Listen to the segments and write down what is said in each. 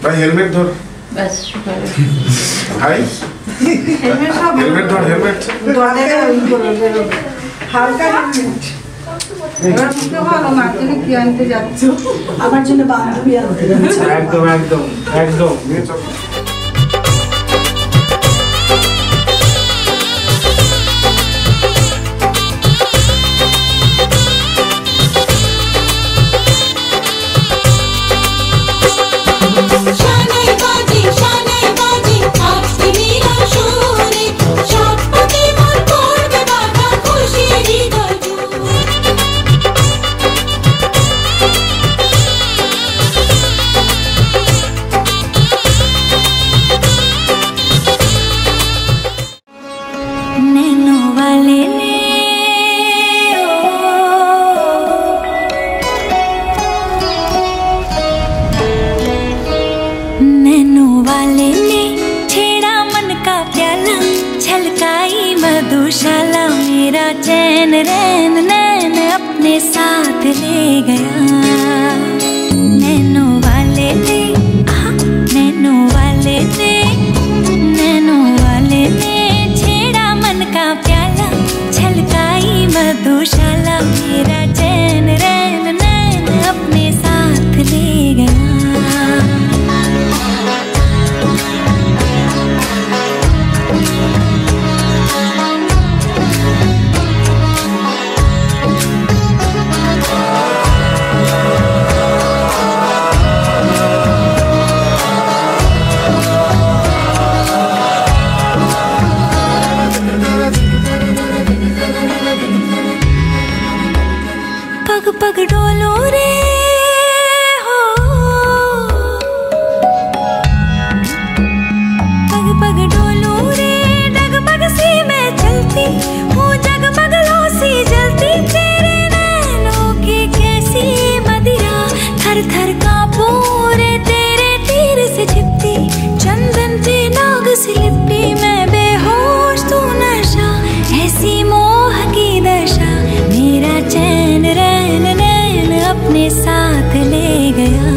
भाई हेलमेट धर बस शुक्र भाई हेलमेट सब हेलमेट धर हेलमेट ধরে হালকা হেলমেট এবার বুঝতে ভালো না তুমি কি আনতে যাচ্ছ আমার জন্য বান্ধবী আনতে যাচ্ছ একদম একদম একদম নিয়ে চল मधुशाला मेरा चैन रैन नैन अपने साथ ले गया नैनो वाले ने नैनो वाले ने नैनो वाले ने छेड़ा मन का प्याला छलकाई मधुशाला मेरा चैन रैन नैन अपने साथ ले गया पग पग डोलो रे हो पग पग डोलो रे डगमग सी मैं चलती हूँ जगमगलों सी जलती तेरे नैनों की कैसी मदिरा थर थर कांपू रे तेरे तीर से छिपती चंदन पे नाग सी लिपटी मैं बेहोश तू नशा ऐसी मोह की दशा मेरा चैन रैन नैन अपने साथ ले गया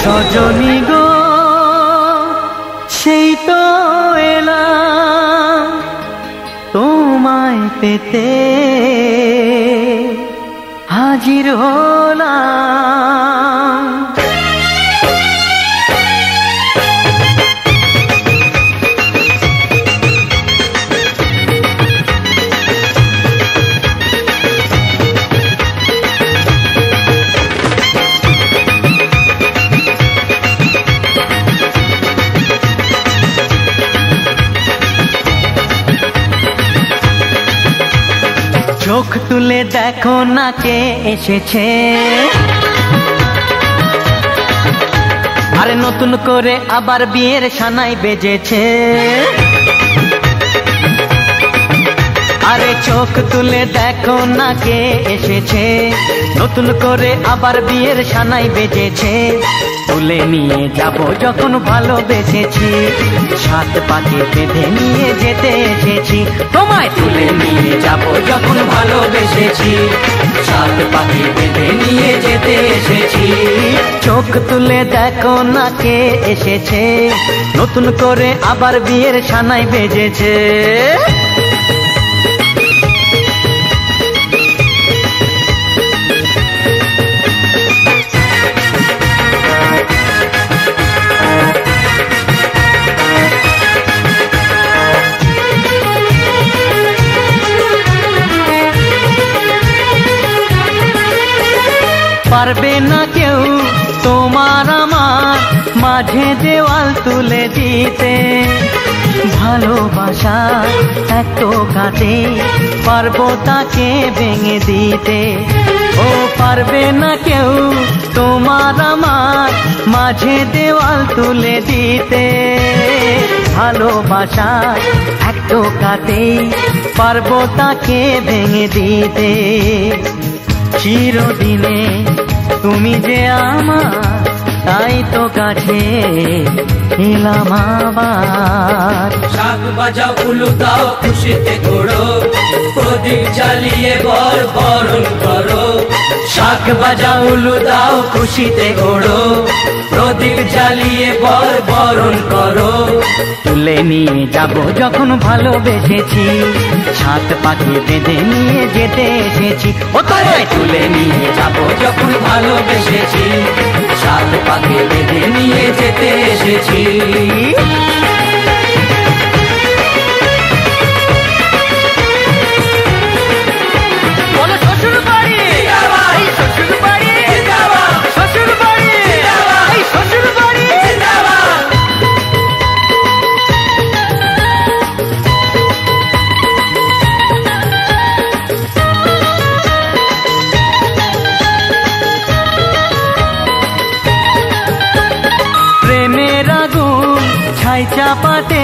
সজনী গো সেই তো এলাম তোমায় পেতে হাজির হলাম চোখ তুলে দেখো না কে এসেছে আরে নতুন করে আবার বিয়ের সানাই বেজেছে আরে চোখ তুলে দেখো না কে এসেছে নতুন করে আবার বিয়ের সানাই বেজেছে তুলে নিয়ে যাব যখন ভালোবেসেছি সাত পাকে বেঁধে নিয়ে যেতে এসেছি তোমায় তুলে নিয়ে যাব যখন ভালোবেসেছি সাত পাকে বেঁধে নিয়ে যেতে এসেছি চোখ তুলে দেখো না কে এসেছে নতুন করে আবার বিয়ের সানাই বেজেছে পারবে না কেউ তোমার আমার মাঝে দেওয়াল তুলে দিতে। ভালোবাসা এত কাটে পারবো তাকে ভেঙে দিতে। ও পারবে না কেউ তোমার আমার মাঝে দেওয়াল তুলে দিতে। ভালোবাসা এত কাটে পারবো তাকে ভেঙে দিতে। চিরদিনে তুমি যে আমার, তাই তো কাছে এলাম আবার। শাক বাজাও উলু দাও খুশিতে ঘোড়ো, প্রদীপ জ্বালিয়ে বরণ করো। শাক বাজাও উলু দাও খুশিতে ঘোড়ো, প্রদীপ জ্বালিয়ে বরণ করো। তুলে নিয়ে যাব যখন ভালোবেসেছি, সাত পাখি বেঁধে নিয়ে যেতে এসেছি। ও তোমায় তুলে নিয়ে যাব যখন ভালোবেসেছি, সাত পাখি বেঁধে নিয়ে যেতে এসেছি। বলো শ্বশুর বাড়ি, এই শ্বশুর বাড়ি, শ্বশুর বাড়ি, এই শ্বশুর বাড়ি। প্রেমের আগুন ছাই চাপাতে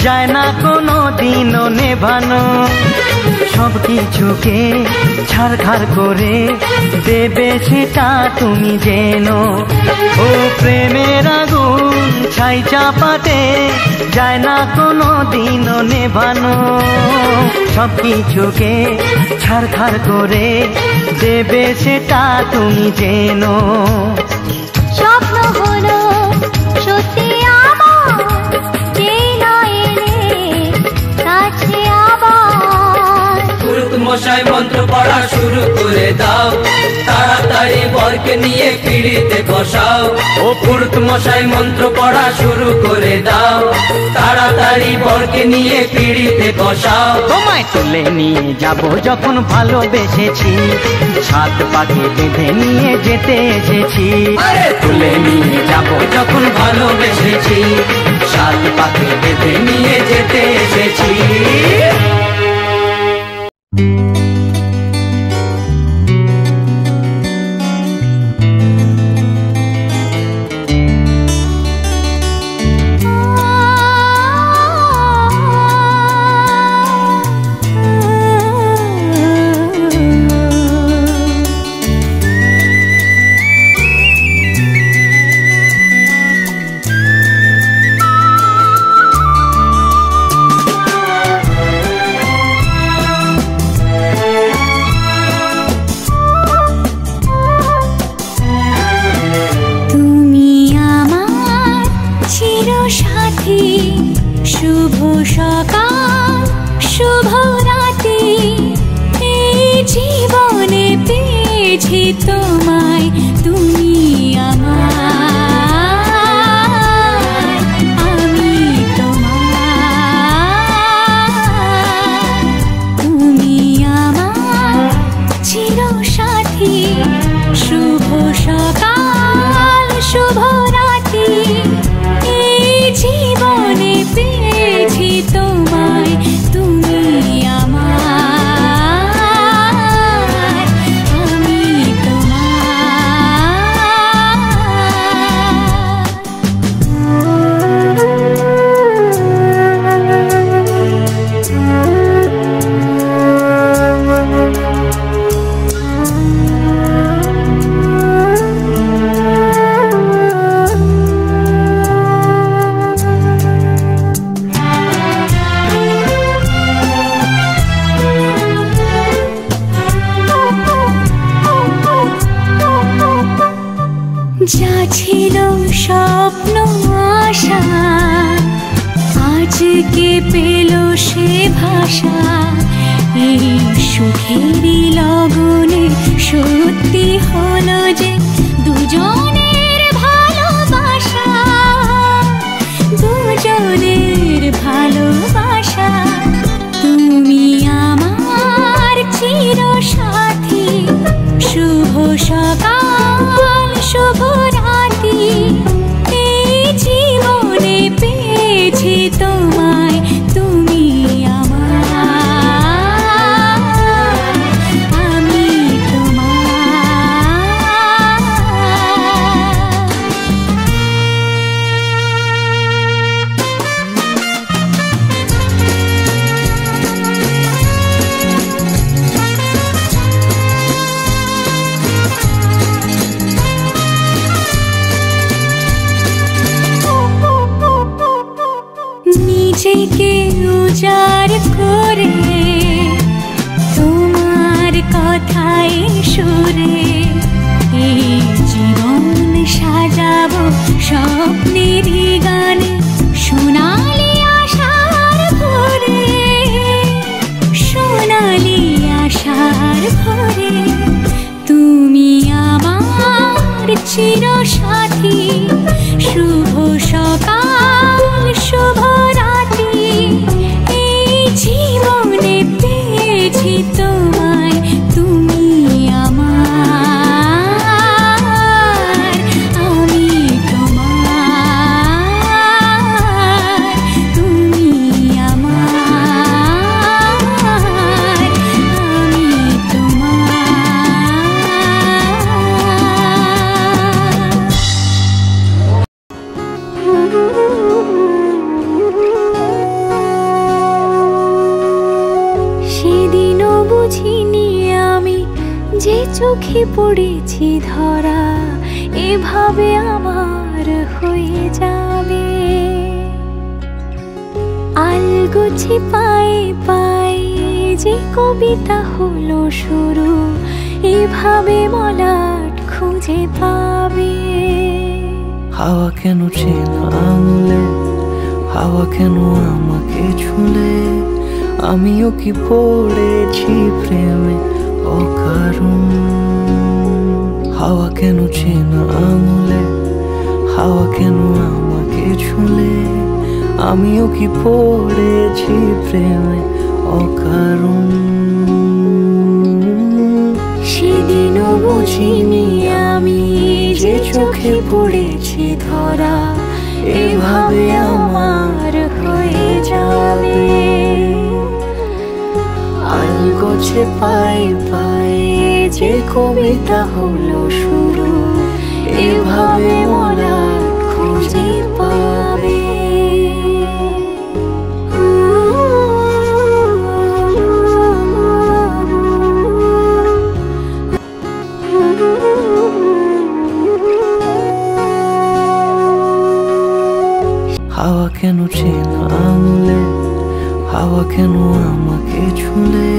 যায় না কোনো দিনও নেভানো। সব কিছুকে ছাড়খাড় করে দেবে সেটা তুমি জেনো। ও প্রেমের আগুন ছাই চাপাতে যায় না কোনো দিনও নেভানো। সব কিছুকে ছাড়খাড় করে দেবে সেটা তুমি জেনো। স্বপ্ন হলো সত্যি আমার, যে না এলে কাছে আবার। পুরুত মশাই মন্ত্র পড়া শুরু করে দাও, তাড়াতাড়ি বরকে নিয়ে পিড়িতে বসাও। ও পুরুত মশাই মন্ত্র পড়া শুরু করে দাও, তাড়াতাড়ি বরকে নিয়ে পিড়িতে বসাও। তোমায় তুলে নিয়ে যাব যখন ভালোবেসেছি, সাত পাখি বেঁধে নিয়ে যেতে এসেছি। তুলে নিয়ে যাব যখন ভালোবেসেছি, সাত পাখি বেঁধে নিয়ে যেতে এসেছি। শুভ সকাল শুভ রাতি, এই জীবনে পেয়েছি তোমায়, তুমি আমার, আমি তোমার। তুমি আমার চিরসাথী, শুভ সকাল শুভ রাতি, এই জীবনে পেয়েছি তোমায়, তুমি আমার, আমি যা ছিল স্বপ্ন আশা, আজকে পেল সে ভাষা, এই সুখেরই লগনে সত্যি হলো যে দুজনের ভালোবাসা, দুজনের ভালোবাসা। তুমি আমার চিরসাথী, শুভ সকাল নিজেকে উজাড় করে তোমার কথায় সুরে এই জীবন সাজাবো স্বপ্নেরই গানে সোনালি আশার ভরে সোনালি আশার ভরে তুমি আমার চিরসাথী শুভ সকাল শুভ রাত্রি এই জীবনে পেয়েছি তোমায় তুমি আমার আমি তোমার তুমি আমার আমি সেদিনও বুঝিনি আমি যে চোখে পড়েছি ধরা এভাবে আমার হয়ে যাবে আলগোছে পায়ে পায়ে যে কবিতা হলো শুরু এভাবে মলাট খুঁজে পাবে হাওয়া কেন চেনা আঙুলে হাওয়া কেন আমাকে ছুলে আমিও কি পড়েছি প্রেমে অকারণ হাওয়া কেন চেনা আঙুলে হাওয়া কেন আমাকে ছুলে আমিও কি পড়েছি প্রেমে অকারণ সেদিনও বুঝিনি আমি যে চোখে পড়েছি ধরা এভাবে আমার হয়ে যাবে আলগোছে পায়ে পায়ে যে কবিতা হলো শুরু এভাবে মোরা খুঁজে পাবে হাওয়া কেন চেনা আঙুলে হাওয়া কেন আমাকে ছুলে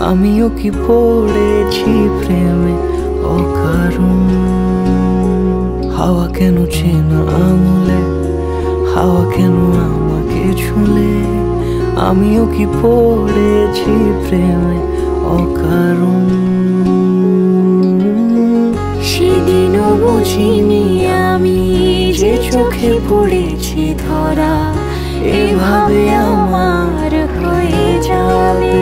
আমিও কি পড়েছি প্রেমে অকারণ হাওয়া কেন চেনা আঙুলে হাওয়া কেন আমাকে ছুলে আমিও কি পড়েছি প্রেমে অকারণ সেদিনও বুঝিনি আমি যে চোখে পড়েছি ধরা এভাবে আমার হয়ে যাবে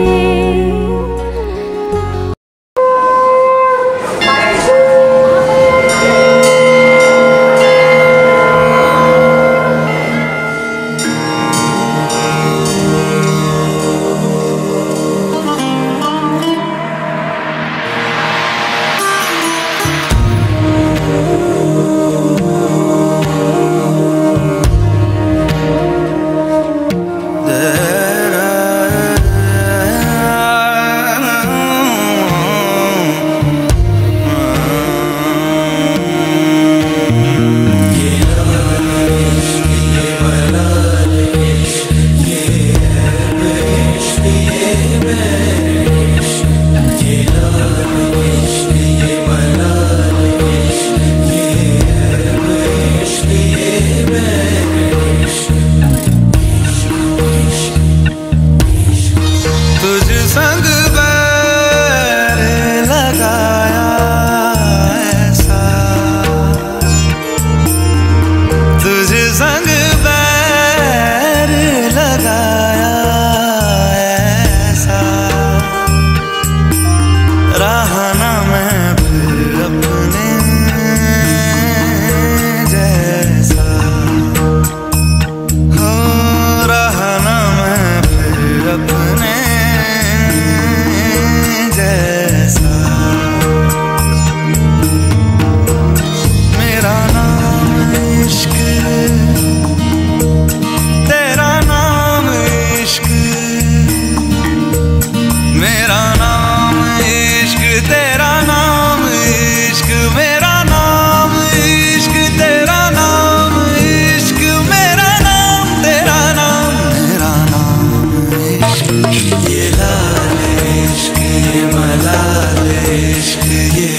ये लाल इश्क ये मलाल इश्क ये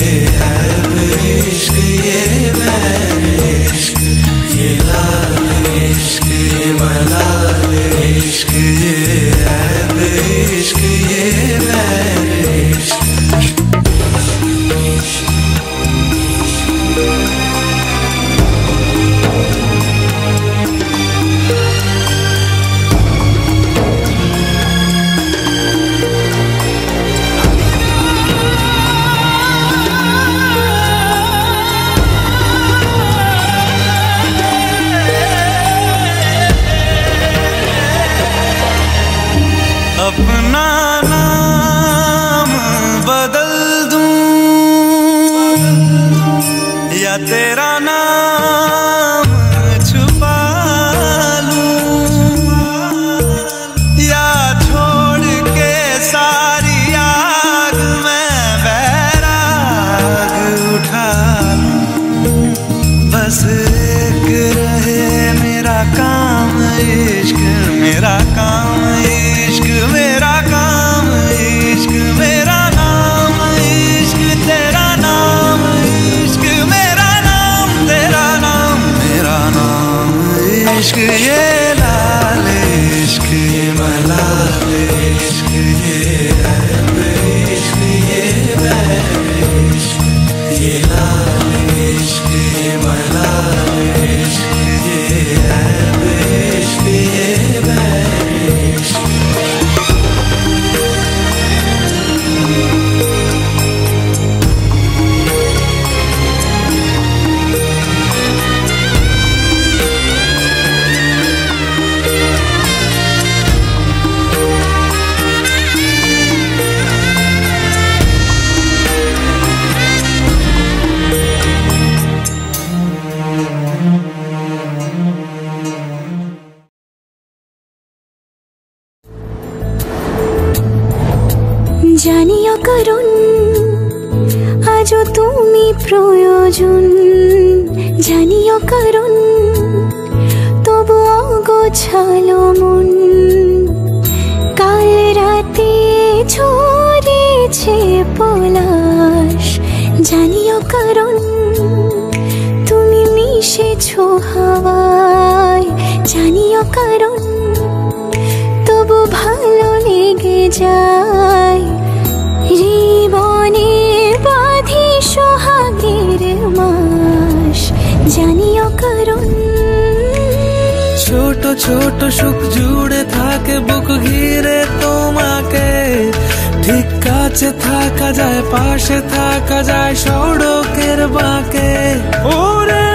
ऐब इश्क ये बैर इश्क ये लाल इश्क ये मलाल इश्क ये ऐब इश्क ये बैर इश्क अपना नाम बदल दूं या तेरा नाम छुपा लूं या छोड़ के सारी आग में बैराग उठा लूं बस एक रहे मेरा काम इश्क मेरा काम इश्क मेरा काम इश्क मेरा नाम इश्क तेरा नाम इश्क मेरा नाम तेरा नाम मेरा नाम इश्क ये लाल इश्क ये मलाल इश्क ये ऐब इश्क ये बैर इश्क ये लाल इश्क ये मलाल इश्क ये ऐब इश्क ये बैर इश्क জানিও কারণ আজও তুমি প্রয়োজন জানিও কারণ তবু অগোছালো মন কাল রাতে ঝরেছে পলাশ জানিও কারণ তুমি মিশেছো হাওয়ায় জানিও কারণ তবু ভালো লেগে যায় জীবনে বাঁধি সোহাগের মাস জানিও কারণ ছোট ছোট সুখ জুড়ে থাকে বুক ঘিরে তোমাকে ঠিক কাছে থাকা যায় পাশে থাকা যায় সড়কের বাঁকে ওরে